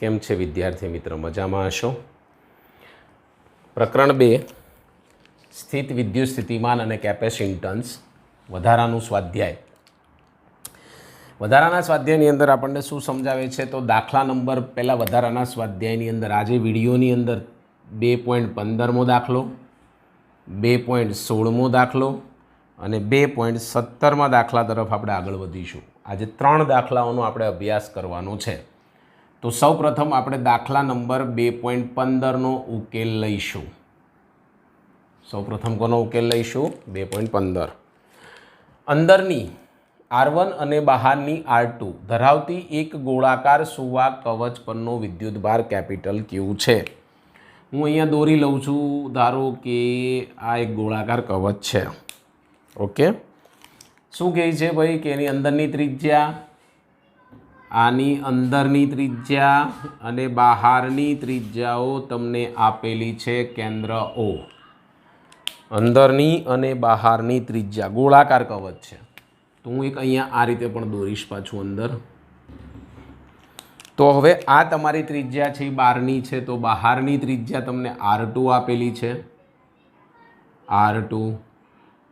કેમ છે વિદ્યાર્થી મિત્ર? મજામાં હશો? પ્રકરણ 2 સ્થિત વિદ્યુત સ્થિતિમાન અને કેપેસિટન્સ વધારાનું સ્વાધ્યાય. વધારાના સ્વાધ્યાયની અંદર આપણને શું સમજાવે છે? તો દાખલા નંબર પહેલાં વધારાના સ્વાધ્યાયની અંદર આજે વિડીયોની અંદર 2.15મો દાખલો, 2.16મો દાખલો અને 2.17મા દાખલા તરફ આપણે આગળ વધીશું. આજે 3 દાખલાઓનો આપણે અભ્યાસ કરવાનો છે. તો સૌપ્રથમ આપણે દાખલા નંબર 2.15નો ઉકેલ લઈશું. સૌપ્રથમ કોનો ઉકેલ લઈશું? 2.15. અંદરની R1 અને બહારની R2 ધરાવતી એક ગોળાકાર સુવાહક કવચ પરનો વિદ્યુતભાર કેપિટલ Q છે. હું અહીંયા દોરી લઉં છું. ધારો કે આ એક ગોળાકાર કવચ છે. ઓકે, શું કહે છે ભાઈ કે એની અંદરની ત્રિજ્યા, આની અંદરની ત્રિજ્યા અને બહારની ત્રિજ્યાઓ તમને આપેલી છે કેન્દ્ર O. અંદરની અને બહારની ત્રિજ્યા ગોળાકાર કવચ છે. તો હું એક અહીંયા આ રીતે પણ દોરીશ પાછું અંદર. તો હવે આ તમારી ત્રિજ્યા છે એ 12ની છે. તો બહારની ત્રિજ્યા તમને R2 આપેલી છે. R2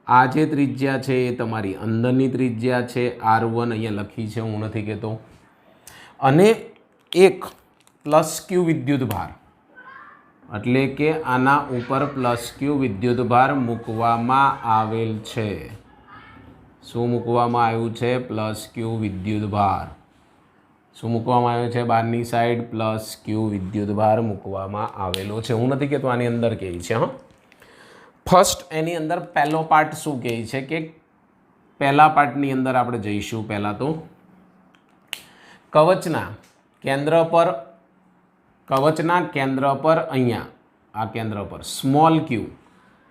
આ જે ત્રિજ્યા છે એ તમારી અંદરની ત્રિજ્યા છે R1 અહીંયા લખી છે, હું નથી કહેતો. અને એક +Q વિદ્યુતભાર, એટલે કે આના ઉપર +Q વિદ્યુતભાર મૂકવામાં આવેલ છે. શું મૂકવામાં આવ્યું છે? +Q વિદ્યુતભાર. શું મૂકવામાં આવ્યું છે? બહારની સાઈડ +Q વિદ્યુતભાર મૂકવામાં આવેલો છે. હું નથી કહેતો, આની અંદર કહે છે. હા, ફર્સ્ટ એની અંદર પહેલો પાર્ટ શું કહે છે કે પહેલા પાર્ટની અંદર આપણે જઈશું. પહેલાં તો કવચના કેન્દ્ર પર અહીંયા આ કેન્દ્ર પર q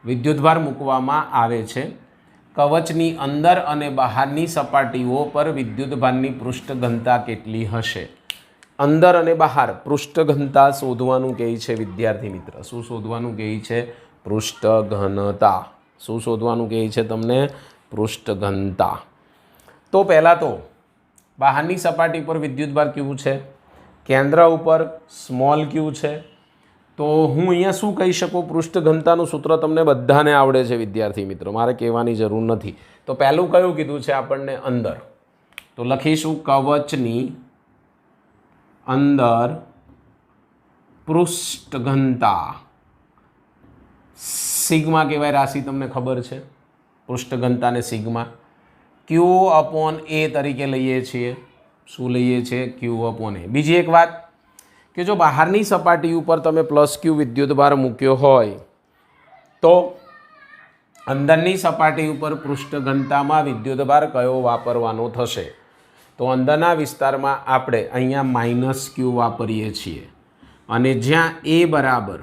વિદ્યુતભાર મૂકવામાં આવે છે. કવચની અંદર અને બહારની સપાટીઓ પર વિદ્યુતભારની પૃષ્ઠ ઘનતા કેટલી હશે? અંદર અને બહાર પૃષ્ઠ ઘનતા શોધવાનું કહે છે વિદ્યાર્થી મિત્ર. શું શોધવાનું કહે છે? પૃષ્ઠ ઘનતા. શું શોધવાનું કહે છે તમને? પૃષ્ઠ ઘનતા. તો પહેલાં તો બહારની સપાટી પર વિદ્યુતભાર કેવું છે? કેન્દ્ર ઉપર q છે. તો હું અહીંયા શું કહી શકું? પૃષ્ઠ ઘનતાનું સૂત્ર તમને બધાને આવડે છે વિદ્યાર્થી મિત્રો, મારે કહેવાની જરૂર નથી. તો પહેલું કયું કીધું છે આપણને? અંદર. તો લખીશું કવચની અંદર પૃષ્ઠ ઘનતા. સિગ્મા કહેવાય રાશિ, તમને ખબર છે. પૃષ્ઠ ઘનતાને સિગ્મા Q/A તરીકે લઈએ છીએ. શું લઈએ છીએ? Q/A. બીજી એક વાત કે જો બહારની સપાટી ઉપર તમે +Q વિદ્યુતભાર મૂક્યો હોય તો અંદરની સપાટી ઉપર પૃષ્ઠ ઘનતામાં વિદ્યુતભાર કયો વાપરવાનો થશે? તો અંદરના વિસ્તારમાં આપણે અહીંયા -Q વાપરીએ છીએ. અને જ્યાં A બરાબર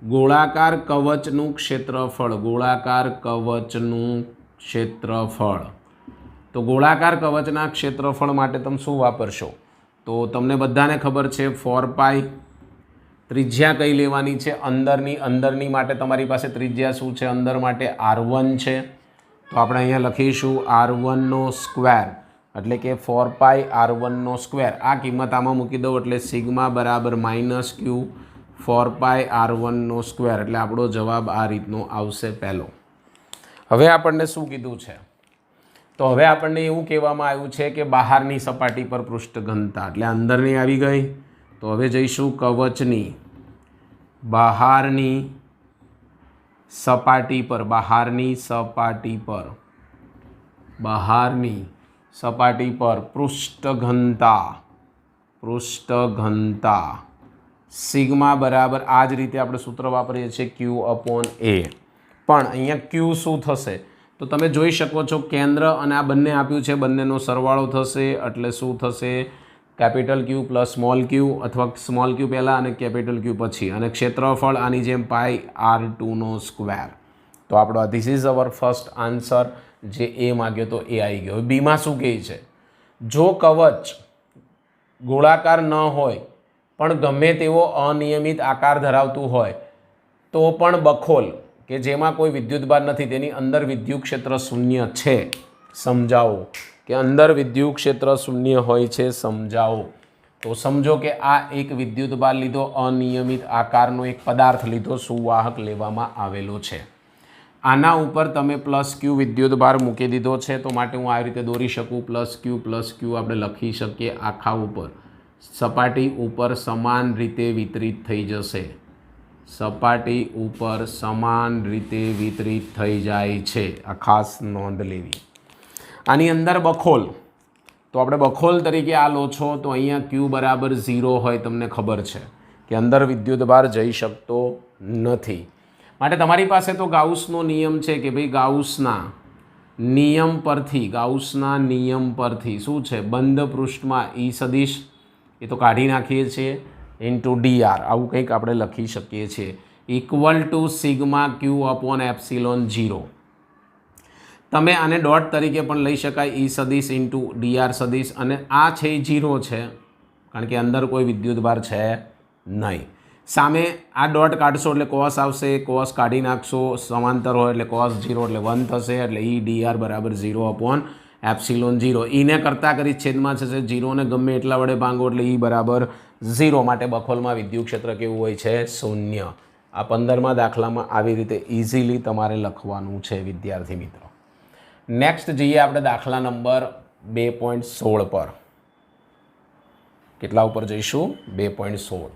ગોળાકાર કવચનું ક્ષેત્રફળ, ગોળાકાર કવચનું ક્ષેત્રફળ. તો ગોળાકાર કવચના ક્ષેત્રફળ માટે તમે શું વાપરશો? તો તમને બધાને ખબર છે 4π. ત્રિજ્યા કઈ લેવાની છે? અંદરની માટે તમારી પાસે ત્રિજ્યા શું છે? અંદર માટે R1 છે. તો આપણે અહીંયા લખીશું R1², એટલે કે 4πR1². આ કિંમત આમાં મૂકી દઉં એટલે સિગ્મા બરાબર -Q 4πR1². એટલે આપણો જવાબ આ રીતનો આવશે પહેલો. હવે આપણને શું કીધું છે? તો હવે આપણને એવું કહેવામાં આવ્યું છે કે બહારની સપાટી પર પૃષ્ઠ ઘનતા, એટલે અંદરની આવી ગઈ. તો હવે જઈશું કવચની બહારની સપાટી પર. બહારની સપાટી પર પૃષ્ઠ ઘનતા સિગ્મા બરાબર આ જ રીતે આપણે સૂત્ર વાપરીએ છીએ Q/A. પણ અહીંયા Q શું થશે? તો તમે જોઈ શકો છો કેન્દ્ર અને આ બંને આપ્યું છે, બંનેનો સરવાળો થશે. એટલે શું થશે? Q + q, અથવા q પહેલાં અને Q પછી. અને ક્ષેત્રફળ આની જેમ πR2². તો આપણો this is our first answer. જે A માગ્યો તો એ આવી ગયો. બીમાં શું કહે છે? જો કવચ ગોળાકાર ન હોય પણ ગમે તેવો અનિયમિત આકાર ધરાવતું હોય તો પણ બખોલ કે જેમાં કોઈ વિદ્યુતભાર નથી તેની અંદર વિદ્યુત ક્ષેત્ર શૂન્ય છે. સમજાવો કે અંદર વિદ્યુત ક્ષેત્ર શૂન્ય હોય છે. સમજાવો. તો સમજો કે આ એક વિદ્યુતભાર લીધો, અનિયમિત આકારનો એક પદાર્થ લીધો, સુવાહક લેવામાં આવેલો છે. આના ઉપર તમે +q વિદ્યુતભાર મૂકી દીધો છે, તો માટે હું આવી રીતે દોરી શકું. +q આપણે લખી શકીએ. આખા ઉપર સપાટી ઉપર સમાન રીતે વિતરિત થઈ જશે. સપાટી ઉપર સમાન રીતે વિતરિત થઈ જાય છે. આ ખાસ નોંધ લેવી. આની અંદર બખોલ, તો આપણે બખોલ તરીકે આ લો છો તો અહીંયા q બરાબર 0 હોય, તમને ખબર છે કે અંદર વિદ્યુતભાર જઈ શકતો નથી. માટે તમારી પાસે તો ગાઉસનો નિયમ છે કે ભાઈ ગાઉસના નિયમ પરથી શું છે, બંધ પૃષ્ઠમાં E સદિશ એ તો કાઢી નાખીએ છીએ ઇન્ટુ dr, આવું કંઈક આપણે લખી શકીએ છીએ, = σ/q/ε0. તમે આને ડોટ તરીકે પણ લઈ શકાય, E સદિશ ઇન્ટુ dr સદિશ, અને આ છે એ 0 છે કારણ કે અંદર કોઈ વિદ્યુતભાર છે નહીં. સામે આ ડોટ કાઢશો એટલે કોસ આવશે, કોસ કાઢી નાખશો, સમાંતર હોય એટલે cos 0 એટલે 1 થશે, એટલે E dr બરાબર 0/ε0. ઈને કરતાં કરી છેદમાં થશે 0 ને ગમે એટલા વડે ભાંગો એટલે E બરાબર 0. માટે બખોલમાં વિદ્યુત ક્ષેત્ર કેવું હોય છે? 0. આ 15મા દાખલામાં આવી રીતે ઇઝીલી તમારે લખવાનું છે વિદ્યાર્થી મિત્રો. નેક્સ્ટ જઈએ આપણે દાખલા નંબર 2.16 પર. કેટલા ઉપર જઈશું? 2.16.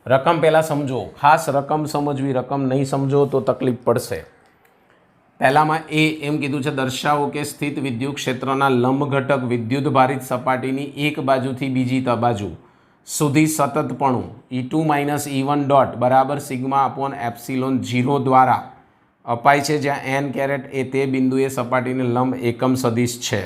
રકમ પહેલાં સમજો, ખાસ રકમ સમજવી, રકમ નહીં સમજો તો તકલીફ પડશે. પહેલામાં એમ કીધું છે, દર્શાવો કે સ્થિત વિદ્યુત ક્ષેત્રના લંબ ઘટક વિદ્યુત ભારિત સપાટીની એક બાજુથી બીજી બાજુ સુધી સતતપણું E2 - E1 ડોટ બરાબર σ/ε0 દ્વારા અપાય છે, જ્યાં n કેરેટ એ તે બિંદુએ સપાટીને લંબ એકમ સદિશ છે.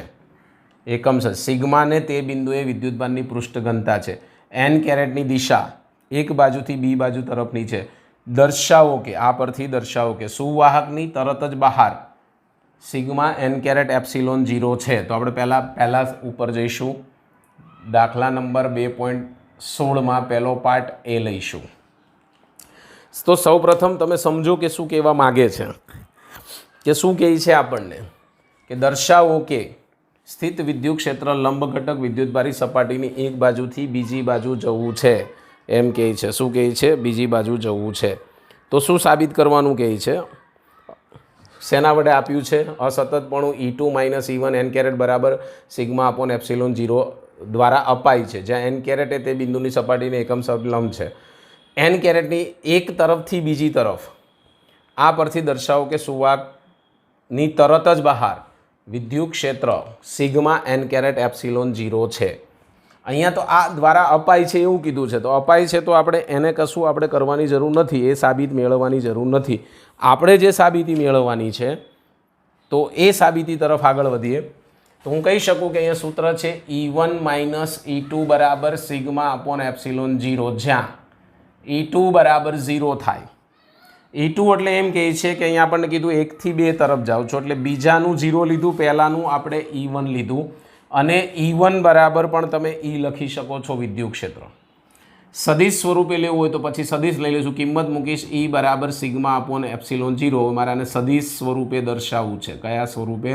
સિગ્માને તે બિંદુએ વિદ્યુતભારની પૃષ્ઠ ઘનતા છે. n કેરેટની દિશા એક બાજુથી બી બાજુ તરફની છે. દર્શાવો કે, આ પરથી દર્શાવો કે સુવાહકની તરત જ બહાર σ/n⁻ε0 છે. તો આપણે પહેલા ઉપર જઈશું. દાખલા નંબર 2.16માં પહેલો પાર્ટ એ લઈશું. તો સૌપ્રથમ તમે સમજો કે શું કહેવા માગે છે, કે શું કહે છે આપણને, કે દર્શાવો કે સ્થિત વિદ્યુત ક્ષેત્ર લંબ ઘટક વિદ્યુતભારી સપાટીની એક બાજુથી બીજી બાજુ જવું છે, એમ કહે છે. શું કહે છે? બીજી બાજુ જવું છે. તો શું સાબિત કરવાનું કહે છે? શેના વડે આપ્યું છે? અસતતપણું E2 - E1 n કેરેટ બરાબર σ/ε0 દ્વારા અપાય છે, જ્યાં n કેરેટ એ તે બિંદુની સપાટીને એકમ લંબ છે. n કેરેટની એક તરફથી બીજી તરફ, આ પરથી દર્શાવો કે સુવાહકની તરત જ બહાર વિદ્યુત ક્ષેત્ર σ/n⁻ε0 છે. અહીંયા તો આ દ્વારા અપાય છે એવું કીધું છે, તો અપાય છે તો આપણે એને કશું આપણે કરવાની જરૂર નથી, એ સાબિત મેળવવાની જરૂર નથી. આપણે જે સાબિતી મેળવવાની છે તો એ સાબિતી તરફ આગળ વધીએ. તો હું કહી શકું કે અહીંયા સૂત્ર છે E1 - E2 બરાબર σ/ε0, જ્યાં E2 બરાબર 0 થાય. E2 એટલે એમ કહે છે કે અહીંયા આપણને કીધું 1 થી 2 તરફ જાઓ છો, એટલે બીજાનું 0 લીધું, પહેલાંનું આપણે E1 લીધું, અને E1 બરાબર પણ તમે E લખી શકો છો વિદ્યુત ક્ષેત્ર. સદિશ સ્વરૂપે લેવું હોય તો પછી સદિશ લઈ લઈશું. કિંમત મૂકીશ E બરાબર σ/ε0. મારાને સદિશ સ્વરૂપે દર્શાવવું છે. કયા સ્વરૂપે?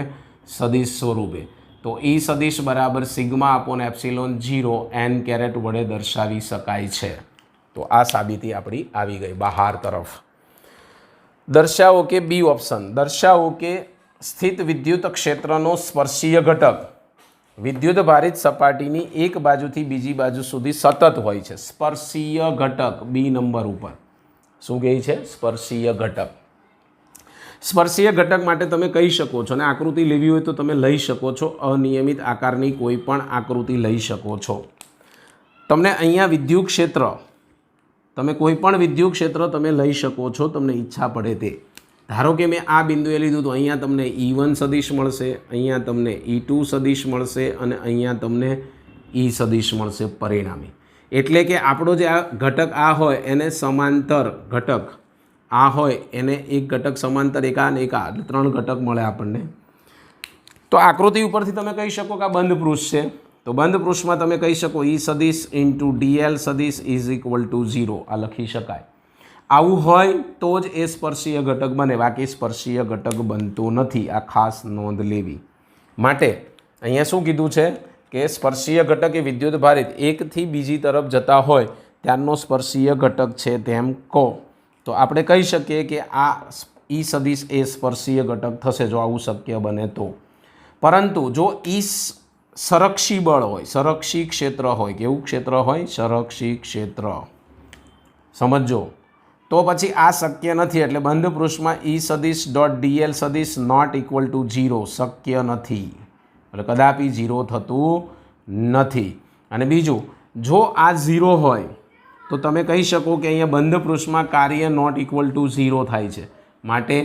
સદિશ સ્વરૂપે. તો E સદિશ બરાબર σ/ε0 n કેરેટ વડે દર્શાવી શકાય છે. તો આ સાબિતી આપણી આવી ગઈ બહાર તરફ. દર્શાવો કે બી ઓપ્શન, દર્શાવો કે સ્થિત વિદ્યુત ક્ષેત્રનો સ્પર્શીય ઘટક વિદ્યુત ભારિત સપાટીની એક બાજુથી બીજી બાજુ સુધી સતત હોય છે. સ્પર્શીય ઘટક બી નંબર ઉપર શું કહે છે? સ્પર્શીય ઘટક. સ્પર્શીય ઘટક માટે તમે કહી શકો છો, અને આકૃતિ લેવી હોય તો તમે લઈ શકો છો, અનિયમિત આકારની કોઈ પણ આકૃતિ લઈ શકો છો. તમને અહીંયા વિદ્યુત ક્ષેત્ર, તમે કોઈ પણ વિદ્યુત ક્ષેત્ર તમે લઈ શકો છો, તમને ઈચ્છા પડે તે. ધારો કે મેં આ બિંદુએ લીધું તો અહીંયા તમને E1 સદિશ મળશે, અહીંયા તમને E2 સદિશ મળશે, અને અહીંયા તમને E સદિશ મળશે પરિણામી. એટલે કે આપણો જે આ ઘટક આ હોય એને સમાંતર ઘટક આ હોય એને એક ઘટક સમાંતર એક આ ને એક આ, એટલે 3 ઘટક મળે આપણને. તો આકૃતિ ઉપરથી તમે કહી શકો કે આ બંધ પૃષ્ઠ છે, તો બંધ પૃષ્ઠમાં તમે કહી શકો E સદિશ ઇન્ટુ dl સદિશ = 0 આ લખી શકાય. આવું હોય તો જ એ સ્પર્શીય ઘટક બને, બાકી સ્પર્શીય ઘટક બનતો નથી. આ ખાસ નોંધ લેવી. માટે અહીંયા શું કીધું છે કે સ્પર્શીય ઘટક એ વિદ્યુત ભારિત એકથી બીજી તરફ જતા હોય ત્યારનો સ્પર્શીય ઘટક છે તેમ કહો, તો આપણે કહી શકીએ કે આ ઈ સદિશ એ સ્પર્શીય ઘટક થશે જો આવું શક્ય બને તો. પરંતુ જો ઈ સંરક્ષી બળ હોય, સંરક્ષી ક્ષેત્ર હોય, કેવું ક્ષેત્ર હોય? સંરક્ષી ક્ષેત્ર. સમજો તો પછી આ શક્ય નથી. એટલે બંધ પૃષ્ઠમાં ઈ સદિશ ડોટ ડીએલ સદિશ નોટ ઇક્વલ ટુ 0 શક્ય નથી, એટલે કદાપી 0 થતું નથી. અને બીજું, જો આ 0 હોય તો તમે કહી શકો કે અહીંયા બંધ પૃષ્ઠમાં કાર્ય નોટ ઇક્વલ ટુ 0 થાય છે, માટે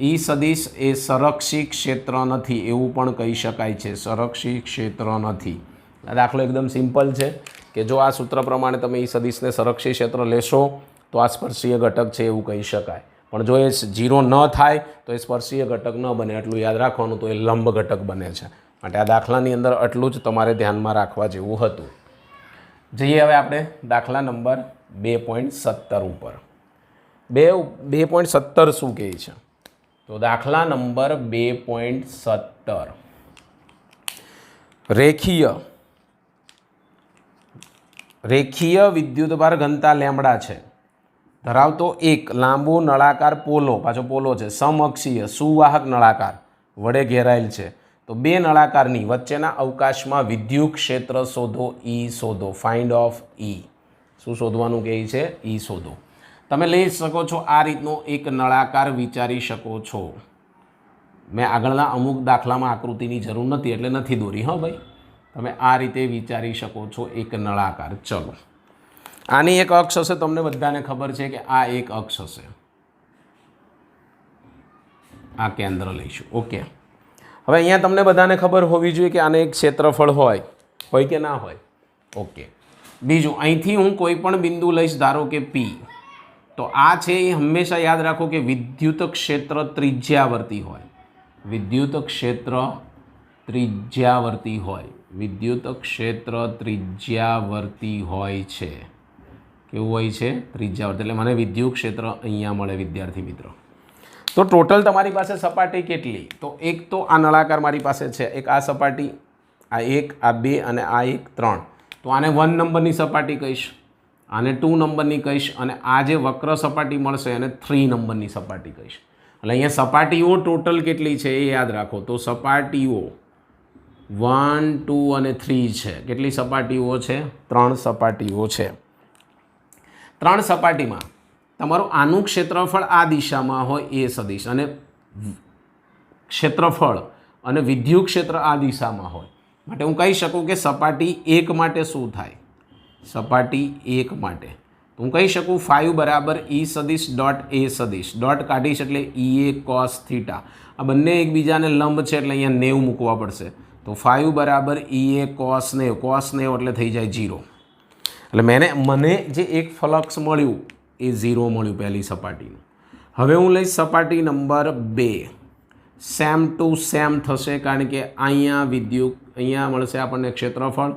ઈ સદિશ એ સંરક્ષી ક્ષેત્ર નથી એવું પણ કહી શકાય છે. સંરક્ષી ક્ષેત્ર નથી. આ દાખલો એકદમ સિમ્પલ છે કે જો આ સૂત્ર પ્રમાણે તમે ઈ સદિશને સંરક્ષી ક્ષેત્ર લેશો તો આ સ્પર્શીય ઘટક છે એવું કહી શકાય. પણ જો એ 0 ન થાય તો એ સ્પર્શીય ઘટક ન બને, એટલું યાદ રાખવાનું, તો એ લંબ ઘટક બને છે. માટે આ દાખલાની અંદર આટલું જ તમારે ધ્યાનમાં રાખવા જેવું હતું. જઈએ હવે આપણે દાખલા નંબર 2.17 ઉપર. 2.17 શું કહે છે? તો દાખલા નંબર 2.17 રેખીય વિદ્યુતભાર ઘનતા લેમ્બડા છે ધરાવતો એક લાંબો નળાકાર પોલો, પાછો પોલો છે, સમઅક્ષીય સુવાહક નળાકાર વડે ઘેરાયેલ છે. તો બે નળાકારની વચ્ચેના અવકાશમાં વિદ્યુત ક્ષેત્ર શોધો. ઈ શોધો. ફાઇન્ડ ઓફ ઈ. શું શોધવાનું કહે છે? ઈ શોધો. તમે લઈ શકો છો આ રીતનો એક નળાકાર વિચારી શકો છો. મેં આગળના અમુક દાખલામાં આકૃતિની જરૂર નથી એટલે નથી દોરી. હા ભાઈ, તમે આ રીતે વિચારી શકો છો એક નળાકાર. ચલો, આની એક અક્ષ હશે, તમને બધાને ખબર છે કે આ એક અક્ષ હશે. આ કેન્દ્ર લઈશું. ઓકે, હવે અહીંયા તમને બધાને ખબર હોવી જોઈએ કે આને એક ક્ષેત્રફળ હોય કે ના હોય. ઓકે, બીજું, અહીંથી હું કોઈ પણ બિંદુ લઈશ, ધારો કે પી, તો આ છે એ હંમેશા યાદ રાખો કે વિદ્યુત ક્ષેત્ર ત્રિજ્યાવર્તી હોય. વિદ્યુત ક્ષેત્ર ત્રિજ્યાવર્તી હોય. વિદ્યુત ક્ષેત્ર ત્રિજ્યાવર્તી હોય છે. કેવું હોય છે? ત્રિજ્યાવર્તી. એટલે મને વિદ્યુત ક્ષેત્ર અહીંયા મળે વિદ્યાર્થી મિત્રો. તો ટોટલ તમારી પાસે સપાટી કેટલી? તો એક તો આ નળાકાર મારી પાસે છે, એક આ સપાટી, આ એક, આ બે અને આ એક 3. તો આને 1 નંબરની સપાટી કહીશ, આને 2 નંબરની કહીશ, અને આ જે વક્ર સપાટી મળશે એને 3 નંબરની સપાટી કહીશ. એટલે અહીંયા સપાટીઓ ટોટલ કેટલી છે એ યાદ રાખો. તો સપાટીઓ 1, 2 અને 3 છે. કેટલી સપાટીઓ છે? 3 સપાટીઓ છે. 3 સપાટીમાં તમારું આનું ક્ષેત્રફળ આ દિશામાં હોય એ સદિશ, અને ક્ષેત્રફળ અને વિદ્યુત ક્ષેત્ર આ દિશામાં હોય, માટે હું કહી શકું કે સપાટી 1 માટે શું થાય? સપાટી 1 માટે હું કહી શકું 5 બરાબર ઈ સદિશ ડોટ એ સદિશ. ડોટ કાઢીશ એટલે ઈ એ કોસ થીટા. આ બંને એકબીજાને લંબ છે એટલે અહીંયા 90 મૂકવા પડશે. તો 5 બરાબર ઈ એ કોસ 90. કોસ 90 એટલે થઈ જાય 0. એટલે મને જે એક ફ્લક્સ મળ્યું એ 0 મળ્યું પહેલી સપાટીનું. હવે હું લઈશ સપાટી નંબર 2. સેમ ટુ સેમ થશે, કારણ કે અહીંયા મળશે આપણને ક્ષેત્રફળ,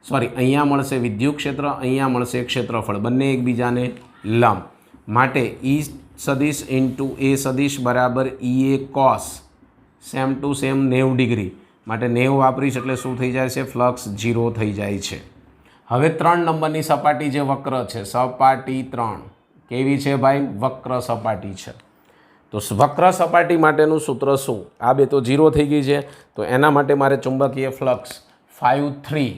અહીંયા મળશે વિદ્યુત ક્ષેત્ર, અહીંયા મળશે ક્ષેત્રફળ, બંને એકબીજાને લંબ. માટે ઈ સદિશ ઇન્ટુ એ સદિશ બરાબર ઈ એ cos same to same 90 degree. માટે 90 વાપરીશ એટલે શું થઈ જાય છે? ફ્લક્સ 0 થઈ જાય છે. હવે 3 નંબરની સપાટી જે વક્ર છે, સપાટી 3 કેવી છે ભાઈ? વક્ર સપાટી છે. તો વક્ર સપાટી માટેનું સૂત્ર શું? આ બે તો 0 થઈ ગઈ છે, તો એના માટે મારે ચુંબકીય ફ્લક્સ 5 3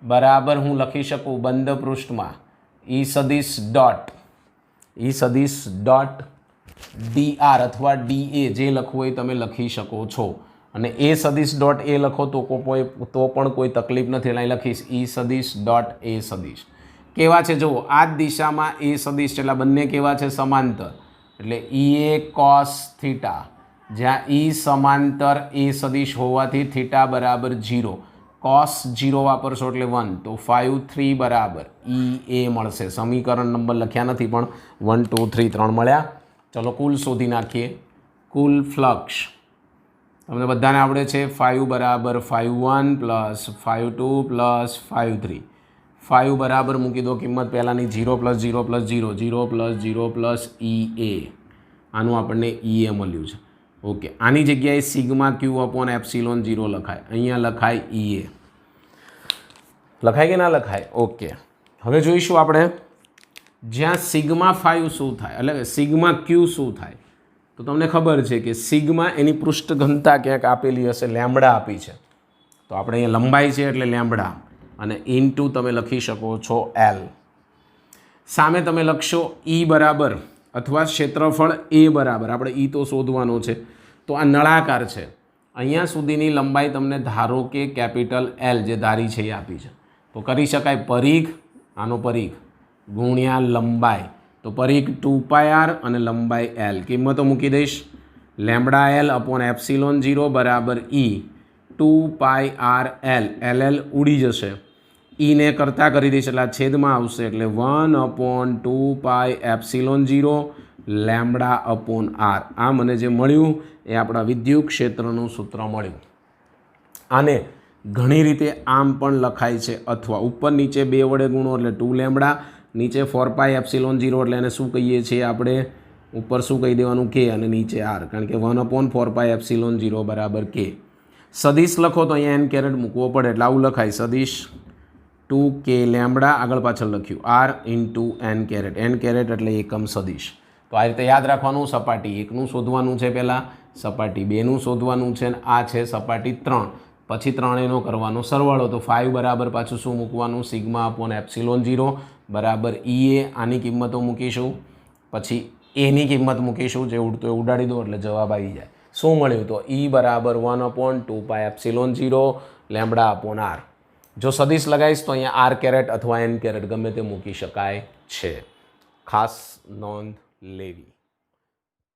બરાબર હું લખી શકું બંધ પૃષ્ઠમાં ઈ સદિશ ડોટ ડીઆર અથવા ડીએ જે લખવું હોય તમે લખી શકો છો. અને એ સદિશ ડોટ એ લખો તો પણ કોઈ તકલીફ નથી. એટલે અહીં લખીશ ઈ સદિશ ડોટ એ સદિશ. કેવા છે જુઓ, આ જ દિશામાં એ સદિશ, એટલે બંને કેવા છે? સમાંતર. એટલે ઈ એ કોસ થીટા, જ્યાં ઈ સમાંતર એ સદિશ હોવાથી થીટા બરાબર 0. કોસ 0 વાપરશો એટલે 1. તો 5 3 બરાબર ઈ એ મળશે. સમીકરણ નંબર લખ્યા નથી પણ 1 2 3 3 મળ્યા. ચલો કુલ શોધી નાખીએ. કુલ ફ્લક્સ તમને બધાને આવડે છે. 5 બરાબર 5 1 પ્લસ 5 2 પ્લસ 5 3. 5 બરાબર મૂકી દો કિંમત પહેલાંની 0 પ્લસ 0 પ્લસ 0 0 પ્લસ 0 પ્લસ ઈ એ. આનું આપણને ઈ એ મળ્યું છે. ઓકે, આની જગ્યાએ સિગ્મા ક્યુ અપોન એપ્સિલોન 0 લખાય. અહીંયા લખાય ઈ એ. લખાય કે ના લખાય? ઓકે, હવે જોઈશું આપણે જ્યાં સિગ્મા 5 શું થાય, એટલે સિગ્મા ક્યુ શું થાય. તો તમને ખબર છે કે સિગ્મા એની પૃષ્ઠ ઘનતા ક્યાંક આપેલી હશે, લેમ્બડા આપી છે. તો આપણે અહીંયા લંબાઈ છે એટલે લેમ્બડા અને ઇન્ટુ તમે લખી શકો છો એલ. સામે તમે લખશો ઈ બરાબર અથવા ક્ષેત્રફળ એ બરાબર, આપણે ઈ તો શોધવાનો છે. તો આ નળાકાર છે, અહીંયા સુધીની લંબાઈ તમને ધારો કે કેપિટલ એલ જે ધારી છે એ આપી છે. તો કરી શકાય પરિઘ, આનો પરિઘ ગુણ્યા લંબાઈ. તો પરિઘ 2πr અને લંબાઈ એલ. કિંમતો મૂકી દઈશ. લેમ્બડા એલ અપોન એપ્સિલોન 0 બરાબર ઈ 2πr એલ. એલ એલ ઉડી જશે, ઈને કરતાં કરી દઈશ એટલે આ છેદમાં આવશે એટલે 1/2π એપ્સિલોન 0 લેમ્બડા અપોન આર. આ મને જે મળ્યું એ આપણા વિદ્યુત ક્ષેત્રનું સૂત્ર મળ્યું. આને ઘણી રીતે આમ પણ લખાય છે, અથવા ઉપર નીચે 2 વડે ગુણો એટલે 2 લેમ્બડા, નીચે 4π એપ્સિલોન 0 એટલે એને શું કહીએ છીએ આપણે, ઉપર શું કહી દેવાનું કે, અને નીચે આર, કારણ કે 1/4π એપ્સિલોન 0 બરાબર કે. સદિશ લખો તો અહીંયા એન કેરેટ મૂકવો પડે એટલે આવું લખાય, સદિશ 2k લેમ્બડા, આગળ પાછળ લખ્યું R into N caret. N caret એટલે એકમ સદિશ. તો આ રીતે યાદ રાખવાનું. સપાટી 1નું શોધવાનું છે પહેલાં, સપાટી 2નું શોધવાનું છે, અને આ છે સપાટી 3. પછી ત્રણેયનો કરવાનો સરવાળો. તો 5 બરાબર પાછું શું મૂકવાનું, સિગ્મા અપોન એપ્સિલોન 0 બરાબર ઈ એ. આની કિંમતો મૂકીશું, પછી એની કિંમત મૂકીશું, જે ઉડતો એ ઉડાડી દો એટલે જવાબ આવી જાય. શું મળ્યું? તો ઈ બરાબર 1/2π એપ્સિલોન 0 લેમ્બડા અપોન આર. જો સદિશ લગાવીશ તો અહીંયા આર કેરેટ અથવા એન કેરેટ ગમે તે મૂકી શકાય છે, ખાસ નોંધ લેવી.